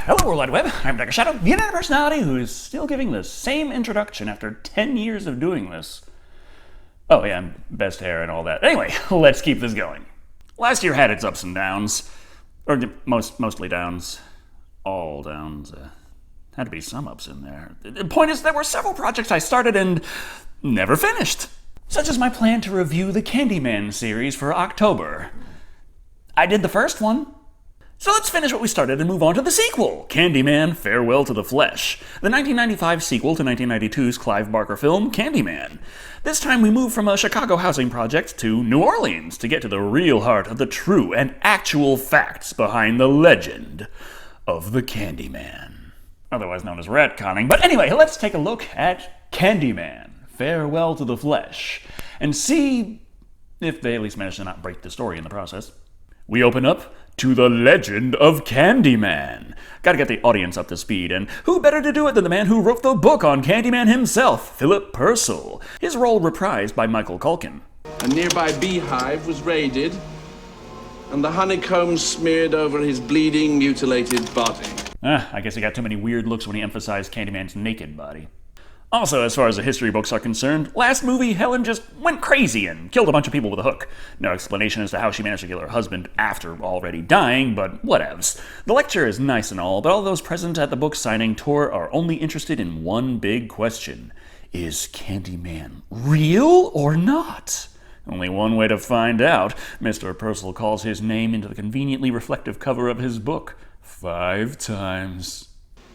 Hello, World Wide Web. I'm Dr. Shado, the internet personality who is still giving the same introduction after 10 years of doing this. Oh yeah, and best hair and all that. Anyway, let's keep this going. Last year had its ups and downs. Or mostly downs. All downs. Had to be some ups in there. The point is, there were several projects I started and never finished. Such as my plan to review the Candyman series for October. I did the first one. So let's finish what we started and move on to the sequel, Candyman, Farewell to the Flesh, the 1995 sequel to 1992's Clive Barker film, Candyman. This time we move from a Chicago housing project to New Orleans to get to the real heart of the true and actual facts behind the legend of the Candyman. Otherwise known as retconning. But anyway, let's take a look at Candyman, Farewell to the Flesh, and see if they at least manage to not break the story in the process. We open up to the legend of Candyman. Gotta get the audience up to speed, and who better to do it than the man who wrote the book on Candyman himself, Philip Purcell. His role reprised by Michael Culkin. A nearby beehive was raided, and the honeycomb smeared over his bleeding, mutilated body. I guess he got too many weird looks when he emphasized Candyman's naked body. Also, as far as the history books are concerned, last movie, Helen just went crazy and killed a bunch of people with a hook. No explanation as to how she managed to kill her husband after already dying, but whatevs. The lecture is nice and all, but all those present at the book signing tour are only interested in one big question. Is Candyman real or not? Only one way to find out. Mr. Purcell calls his name into the conveniently reflective cover of his book 5 times.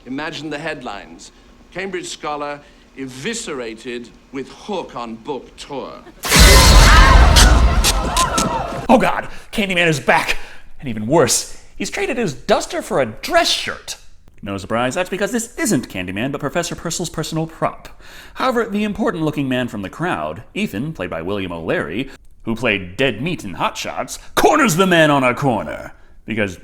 Imagine the headlines. Cambridge scholar eviscerated with hook on book tour. Oh god, Candyman is back! And even worse, he's traded his duster for a dress shirt. No surprise, that's because this isn't Candyman, but Professor Purcell's personal prop. However, the important-looking man from the crowd, Ethan, played by William O'Leary, who played Dead Meat in Hot Shots, corners the man on a corner. Because,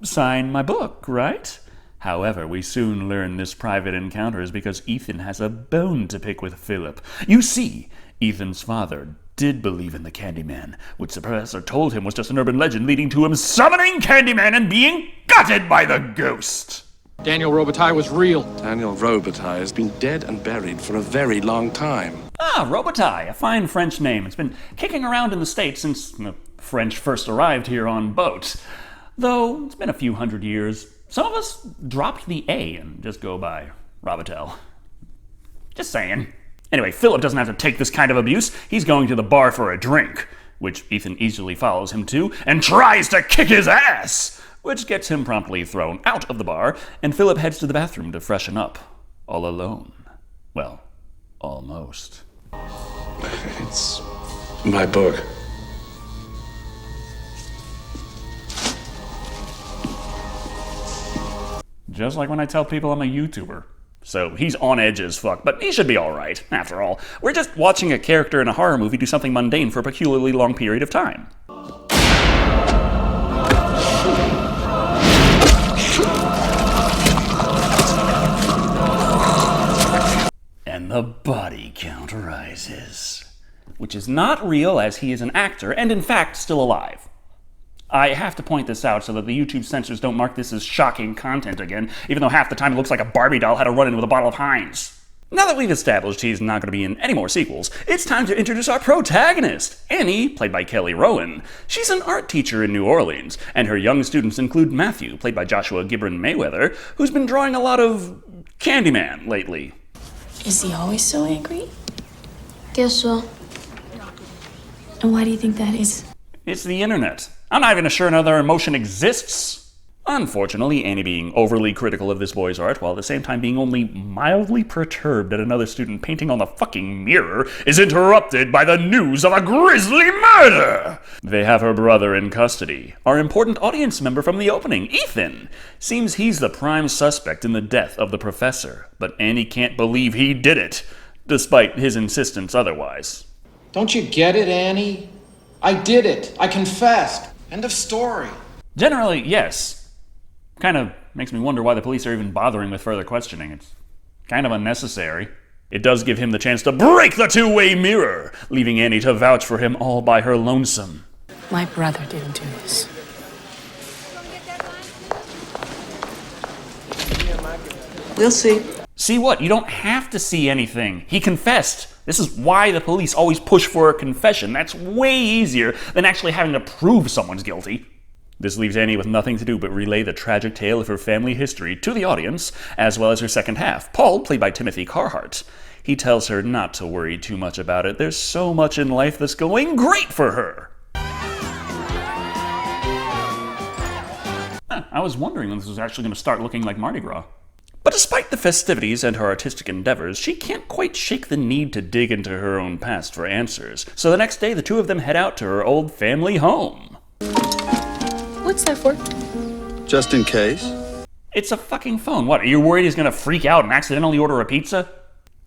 sign my book, right? However, we soon learn this private encounter is because Ethan has a bone to pick with Philip. You see, Ethan's father did believe in the Candyman, which the professor told him was just an urban legend leading to him summoning Candyman and being gutted by the ghost. Daniel Robitaille was real. Daniel Robitaille has been dead and buried for a very long time. Robitaille, a fine French name. It's been kicking around in the States since the French first arrived here on boats. Though, it's been a few hundred years. Some of us dropped the A and just go by Robitaille. Just saying. Anyway, Philip doesn't have to take this kind of abuse. He's going to the bar for a drink, which Ethan easily follows him to, and tries to kick his ass, which gets him promptly thrown out of the bar, and Philip heads to the bathroom to freshen up, all alone. Well, almost. It's my book. Just like when I tell people I'm a YouTuber. So he's on edge as fuck, but he should be alright. After all, we're just watching a character in a horror movie do something mundane for a peculiarly long period of time. And the body count rises. Which is not real, as he is an actor, and in fact still alive. I have to point this out so that the YouTube censors don't mark this as shocking content again, even though half the time it looks like a Barbie doll had a run-in with a bottle of Heinz. Now that we've established he's not going to be in any more sequels, it's time to introduce our protagonist, Annie, played by Kelly Rowan. She's an art teacher in New Orleans, and her young students include Matthew, played by Joshua Gibran Mayweather, who's been drawing a lot of Candyman lately. Is he always so angry? Guess so. And why do you think that is? It's the internet. I'm not even sure another emotion exists. Unfortunately, Annie being overly critical of this boy's art, while at the same time being only mildly perturbed at another student painting on the fucking mirror, is interrupted by the news of a grisly murder! They have her brother in custody. Our important audience member from the opening, Ethan, seems he's the prime suspect in the death of the professor, but Annie can't believe he did it, despite his insistence otherwise. Don't you get it, Annie? I did it. I confessed. End of story. Generally, yes. Kind of makes me wonder why the police are even bothering with further questioning. It's kind of unnecessary. It does give him the chance to break the two-way mirror, leaving Annie to vouch for him all by her lonesome. My brother didn't do this. We'll see. See what? You don't have to see anything. He confessed. This is why the police always push for a confession. That's way easier than actually having to prove someone's guilty. This leaves Annie with nothing to do but relay the tragic tale of her family history to the audience, as well as her second half, Paul, played by Timothy Carhart. He tells her not to worry too much about it. There's so much in life that's going great for her. I was wondering when this was actually going to start looking like Mardi Gras. But despite the festivities and her artistic endeavors, she can't quite shake the need to dig into her own past for answers. So the next day, the two of them head out to her old family home. What's that for? Just in case. It's a fucking phone. What, are you worried he's gonna freak out and accidentally order a pizza?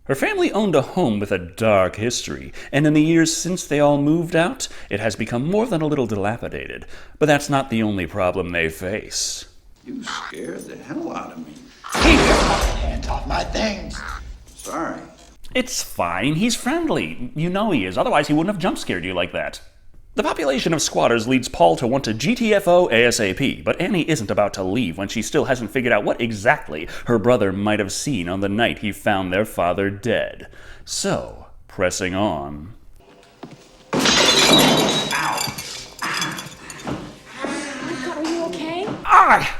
Her family owned a home with a dark history, and in the years since they all moved out, it has become more than a little dilapidated. But that's not the only problem they face. You scared the hell out of me. Keep your fucking hands off my things! Sorry. It's fine, he's friendly. You know he is, otherwise he wouldn't have jump-scared you like that. The population of squatters leads Paul to want to GTFO ASAP, but Annie isn't about to leave when she still hasn't figured out what exactly her brother might have seen on the night he found their father dead. So, pressing on. Are you okay? I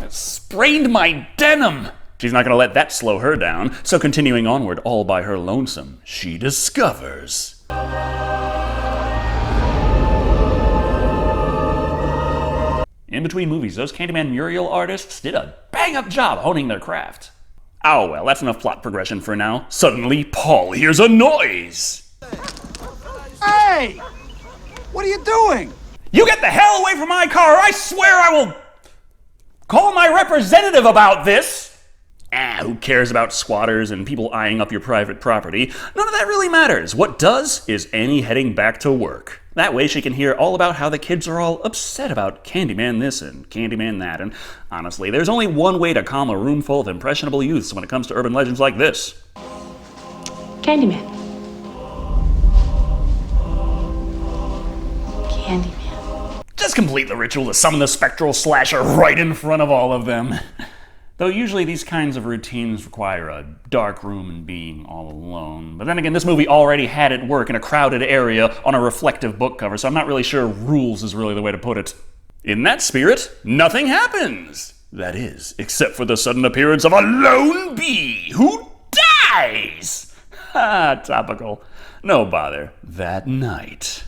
sprained my denim! She's not going to let that slow her down, so continuing onward all by her lonesome, she discovers... In between movies, those Candyman mural artists did a bang-up job honing their craft. Oh well, that's enough plot progression for now. Suddenly, Paul hears a noise! Hey! What are you doing? You get the hell away from my car, or I swear I will call my representative about this! Who cares about squatters and people eyeing up your private property? None of that really matters. What does is Annie heading back to work. That way she can hear all about how the kids are all upset about Candyman this and Candyman that, and honestly, there's only one way to calm a room full of impressionable youths when it comes to urban legends like this. Candyman. Candyman. Just complete the ritual to summon the spectral slasher right in front of all of them. Though usually these kinds of routines require a dark room and being all alone. But then again, this movie already had it work in a crowded area on a reflective book cover, so I'm not really sure rules is really the way to put it. In that spirit, nothing happens. That is, except for the sudden appearance of a lone bee who dies! Ha, topical. No bother. That night.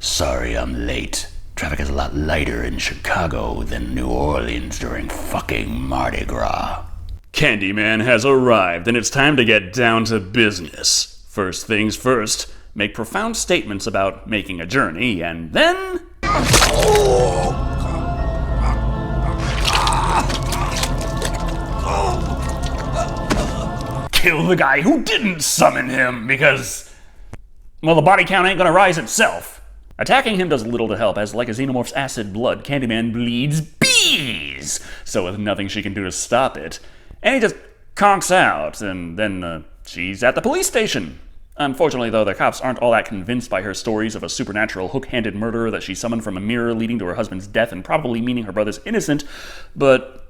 Sorry I'm late. Traffic is a lot lighter in Chicago than New Orleans during fucking Mardi Gras. Candyman has arrived, and it's time to get down to business. First things first, make profound statements about making a journey, and then... kill the guy who didn't summon him, because... well, the body count ain't gonna rise itself. Attacking him does little to help, as like a xenomorph's acid blood, Candyman bleeds bees! So with nothing she can do to stop it, Annie just conks out, and then she's at the police station. Unfortunately, though, the cops aren't all that convinced by her stories of a supernatural hook-handed murderer that she summoned from a mirror leading to her husband's death and probably meaning her brother's innocent, but...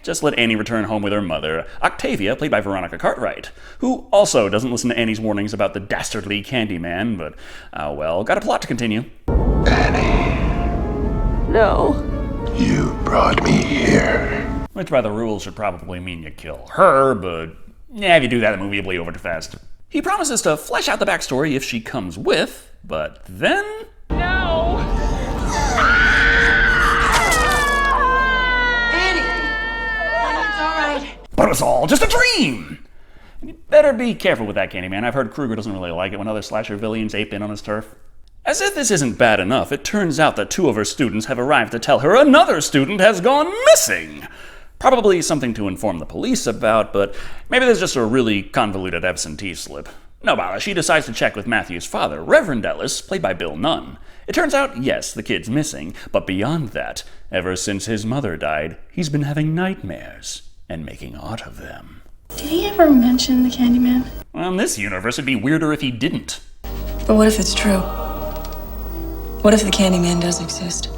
just let Annie return home with her mother, Octavia, played by Veronica Cartwright, who also doesn't listen to Annie's warnings about the dastardly Candyman, but, well, got a plot to continue. Annie. No. You brought me here. Which by the rules should probably mean you kill her, but, yeah, if you do that, the movie will bleed over too fast. He promises to flesh out the backstory if she comes with, but then... No! But it was all just a dream! And you better be careful with that, Candyman. I've heard Krueger doesn't really like it when other slasher villains ape in on his turf. As if this isn't bad enough, it turns out that two of her students have arrived to tell her another student has gone missing! Probably something to inform the police about, but maybe there's just a really convoluted absentee slip. No bother, she decides to check with Matthew's father, Reverend Ellis, played by Bill Nunn. It turns out, yes, the kid's missing, but beyond that, ever since his mother died, he's been having nightmares. And making art of them. Did he ever mention the Candyman? Well, in this universe, it'd be weirder if he didn't. But what if it's true? What if the Candyman does exist?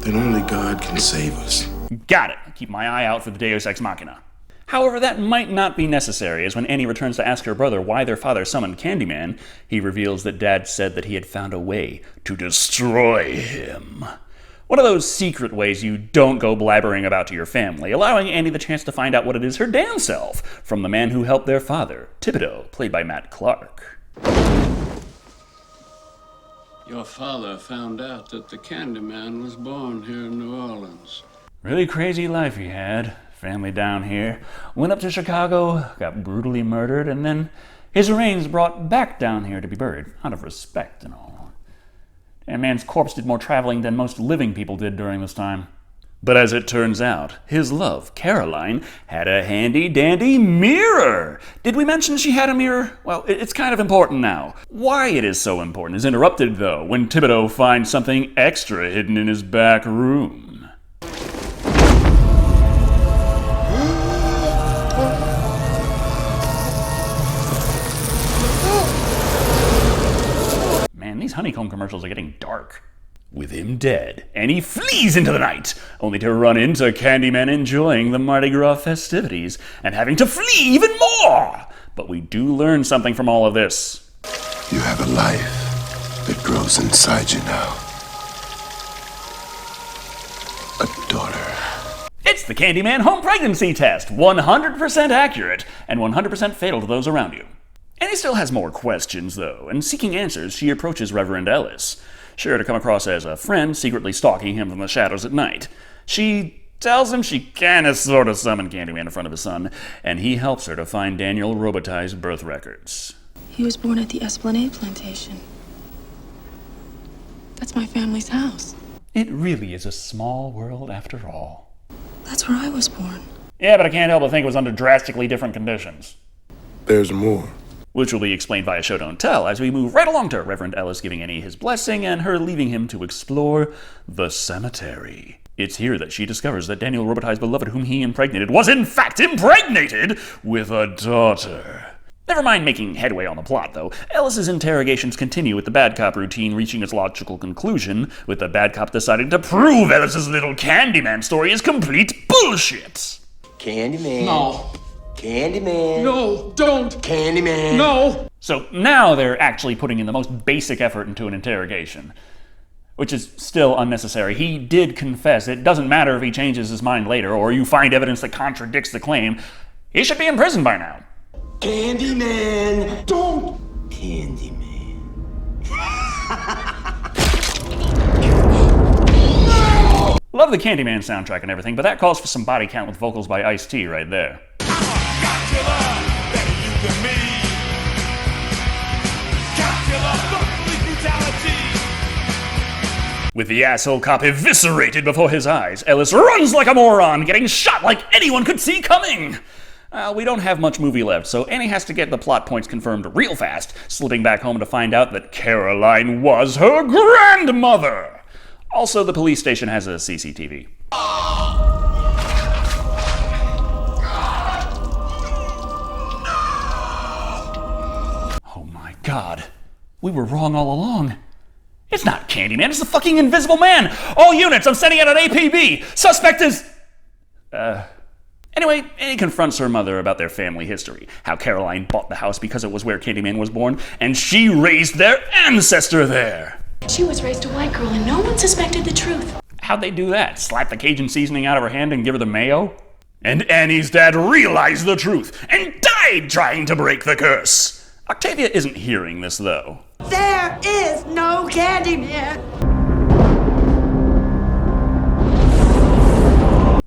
then only God can save us. Got it. Keep my eye out for the Deus Ex Machina. However, that might not be necessary, as when Annie returns to ask her brother why their father summoned Candyman, he reveals that Dad said that he had found a way to destroy him. One of those secret ways you don't go blabbering about to your family, allowing Annie the chance to find out what it is her damn self from the man who helped their father, Thibodeau, played by Matt Clark. Your father found out that the Candyman was born here in New Orleans. Really crazy life he had. Family down here. Went up to Chicago, got brutally murdered, and then his remains brought back down here to be buried, out of respect and all. And man's corpse did more traveling than most living people did during this time. But as it turns out, his love, Caroline, had a handy-dandy mirror! Did we mention she had a mirror? Well, it's kind of important now. Why it is so important is interrupted, though, when Thibodeau finds something extra hidden in his back room. Man, these honeycomb commercials are getting dark. With him dead, Annie flees into the night, only to run into Candyman enjoying the Mardi Gras festivities and having to flee even more! But we do learn something from all of this. You have a life that grows inside you now. A daughter. It's the Candyman home pregnancy test, 100% accurate and 100% fatal to those around you. Annie still has more questions, though, and seeking answers, she approaches Reverend Ellis, sure to come across as a friend secretly stalking him from the shadows at night. She tells him she kinda sorta summoned Candyman in front of his son, and he helps her to find Daniel Robitaille's birth records. He was born at the Esplanade Plantation. That's my family's house. It really is a small world after all. That's where I was born. Yeah, but I can't help but think it was under drastically different conditions. There's more. Which will be explained via Show Don't Tell as we move right along to Reverend Ellis giving Annie his blessing and her leaving him to explore the cemetery. It's here that she discovers that Daniel Robitaille's beloved, whom he impregnated, was in fact impregnated with a daughter. Never mind making headway on the plot, though. Ellis's interrogations continue with the bad cop routine reaching its logical conclusion, with the bad cop deciding to prove Ellis's little Candyman story is complete bullshit. Candyman. No. Candyman. No, don't. Candyman. No. So now they're actually putting in the most basic effort into an interrogation, which is still unnecessary. He did confess. It doesn't matter if he changes his mind later or you find evidence that contradicts the claim. He should be in prison by now. Candyman. Don't. Candyman. Love the Candyman soundtrack and everything, but that calls for some body count with vocals by Ice-T right there. With the asshole cop eviscerated before his eyes, Ellis runs like a moron, getting shot like anyone could see coming. We don't have much movie left, so Annie has to get the plot points confirmed real fast, slipping back home to find out that Caroline was her grandmother. Also, the police station has a CCTV. Oh my god. We were wrong all along. It's not Candyman, it's the fucking Invisible Man! All units, I'm sending out an APB! Suspect is... Anyway, Annie confronts her mother about their family history, how Caroline bought the house because it was where Candyman was born, and she raised their ancestor there! She was raised a white girl and no one suspected the truth. How'd they do that? Slap the Cajun seasoning out of her hand and give her the mayo? And Annie's dad realized the truth and died trying to break the curse! Octavia isn't hearing this, though. There is no Candyman!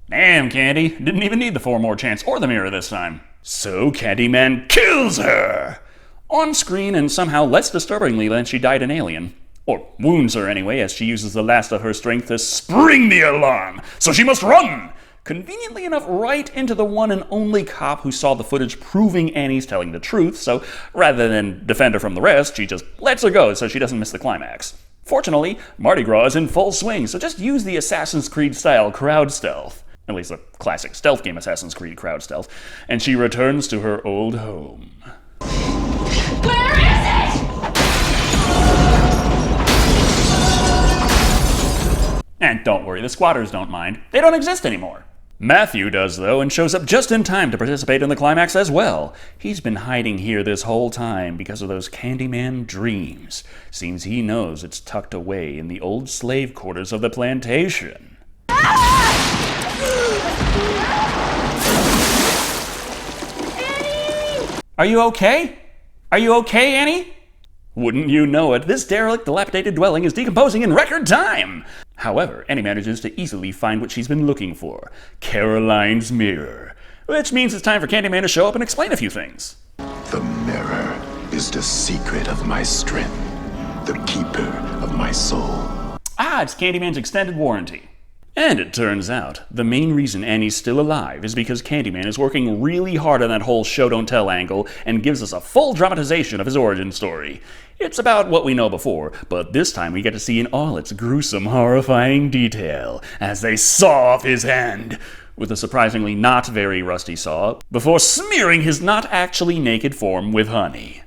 Damn, Candy. Didn't even need the 4 more chance or the mirror this time. So Candyman kills her! On screen and somehow less disturbingly than she died in Alien. Or wounds her anyway, as she uses the last of her strength to spring the alarm. So she must run! Conveniently enough, right into the one and only cop who saw the footage proving Annie's telling the truth, so rather than defend her from the rest, she just lets her go so she doesn't miss the climax. Fortunately, Mardi Gras is in full swing, so just use the Assassin's Creed-style crowd stealth. At least the classic stealth game Assassin's Creed crowd stealth. And she returns to her old home. Where is it? And don't worry, the squatters don't mind. They don't exist anymore. Matthew does, though, and shows up just in time to participate in the climax as well. He's been hiding here this whole time because of those Candyman dreams. Seems he knows it's tucked away in the old slave quarters of the plantation. Are you okay? Are you okay, Annie? Wouldn't you know it, this derelict, dilapidated dwelling is decomposing in record time! However, Annie manages to easily find what she's been looking for, Caroline's mirror. Which means it's time for Candyman to show up and explain a few things. The mirror is the secret of my strength, the keeper of my soul. Ah, it's Candyman's extended warranty. And it turns out, the main reason Annie's still alive is because Candyman is working really hard on that whole show don't tell angle and gives us a full dramatization of his origin story. It's about what we know before, but this time we get to see in all its gruesome, horrifying detail as they saw off his hand with a surprisingly not very rusty saw before smearing his not actually naked form with honey.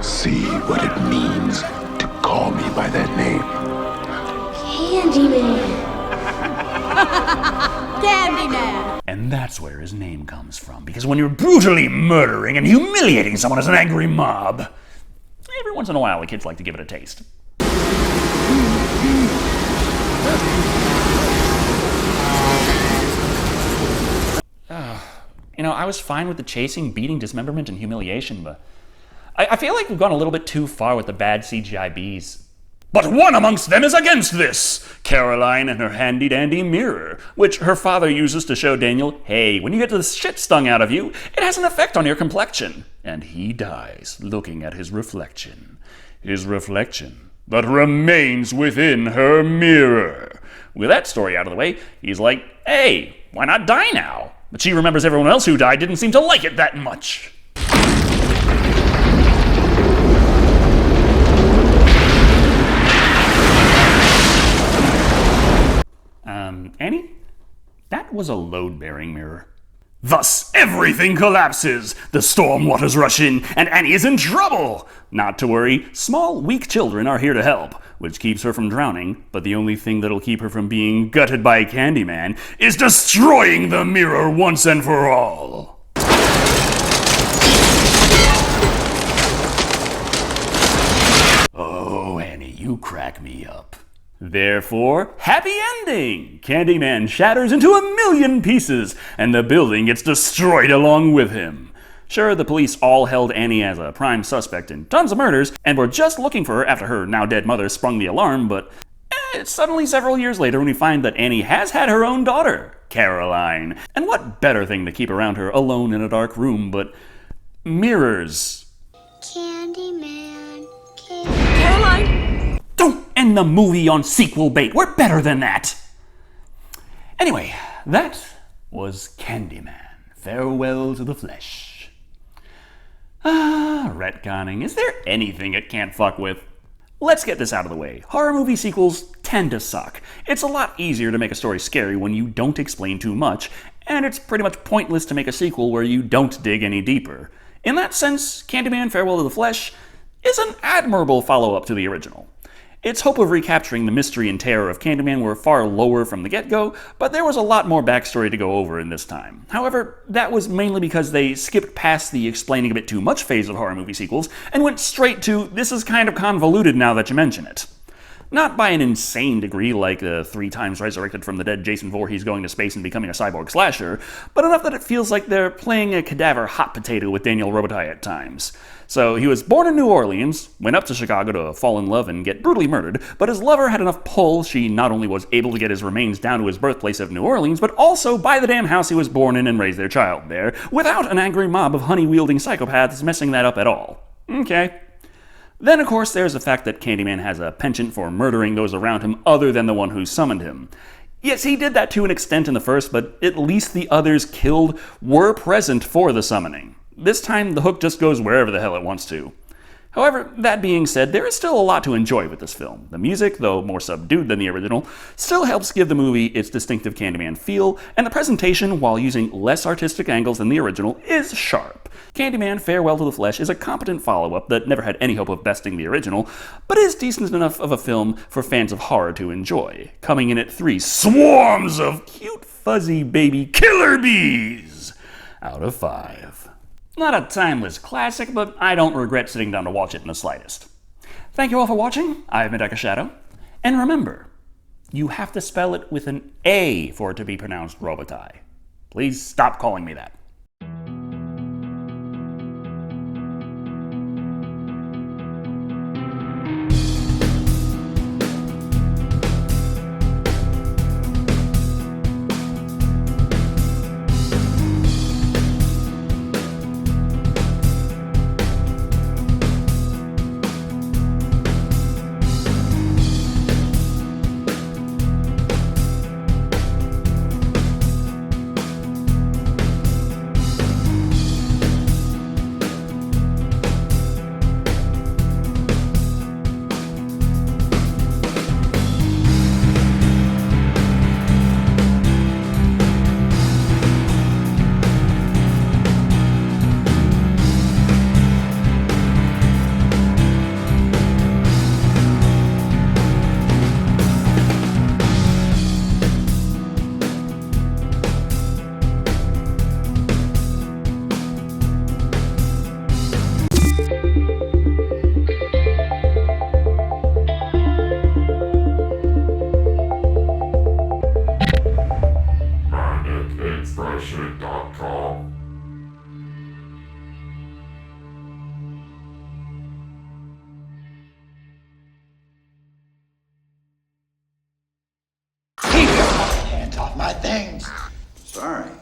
See what it means to call me by that name. Candyman. Candyman! And that's where his name comes from, because when you're brutally murdering and humiliating someone as an angry mob, every once in a while the kids like to give it a taste. I was fine with the chasing, beating, dismemberment, and humiliation, but I feel like we've gone a little bit too far with the bad CGI bees. But one amongst them is against this! Caroline and her handy-dandy mirror, which her father uses to show Daniel, hey, when you get the shit stung out of you, it has an effect on your complexion. And he dies looking at his reflection. His reflection that remains within her mirror. With that story out of the way, he's like, hey, why not die now? But she remembers everyone else who died didn't seem to like it that much. Annie? That was a load-bearing mirror. Thus, everything collapses. The storm waters rush in, and Annie is in trouble. Not to worry, small, weak children are here to help, which keeps her from drowning, but the only thing that'll keep her from being gutted by Candyman is destroying the mirror once and for all. Oh, Annie, you crack me up. Therefore, happy ending! Candyman shatters into 1,000,000 pieces, and the building gets destroyed along with him. Sure, the police all held Annie as a prime suspect in tons of murders, and were just looking for her after her now-dead mother sprung the alarm, but it's suddenly several years later when we find that Annie has had her own daughter, Caroline. And what better thing to keep around her alone in a dark room but mirrors? Candyman. Caroline! Don't end the movie on sequel bait. We're better than that. Anyway, that was Candyman. Farewell to the flesh. Retconning. Is there anything it can't fuck with? Let's get this out of the way. Horror movie sequels tend to suck. It's a lot easier to make a story scary when you don't explain too much, and it's pretty much pointless to make a sequel where you don't dig any deeper. In that sense, Candyman Farewell to the Flesh is an admirable follow-up to the original. Its hope of recapturing the mystery and terror of Candyman were far lower from the get-go, but there was a lot more backstory to go over in this time. However, that was mainly because they skipped past the explaining a bit too much phase of horror movie sequels and went straight to, this is kind of convoluted now that you mention it. Not by an insane degree like the 3 times resurrected from the dead Jason Voorhees going to space and becoming a cyborg slasher, but enough that it feels like they're playing a cadaver hot potato with Daniel Robitaille at times. So he was born in New Orleans, went up to Chicago to fall in love and get brutally murdered, but his lover had enough pull she not only was able to get his remains down to his birthplace of New Orleans, but also buy the damn house he was born in and raise their child there, without an angry mob of honey-wielding psychopaths messing that up at all. Okay. Then, of course, there's the fact that Candyman has a penchant for murdering those around him other than the one who summoned him. Yes, he did that to an extent in the first, but at least the others killed were present for the summoning. This time, the hook just goes wherever the hell it wants to. However, that being said, there is still a lot to enjoy with this film. The music, though more subdued than the original, still helps give the movie its distinctive Candyman feel, and the presentation, while using less artistic angles than the original, is sharp. Candyman Farewell to the Flesh is a competent follow-up that never had any hope of besting the original, but is decent enough of a film for fans of horror to enjoy, coming in at 3 swarms of cute fuzzy baby killer bees out of 5. Not a timeless classic, but I don't regret sitting down to watch it in the slightest. Thank you all for watching. I've been Shado, and remember, you have to spell it with an A for it to be pronounced Robitaille. Please stop calling me that. Keep your fucking hands off my things. Sorry.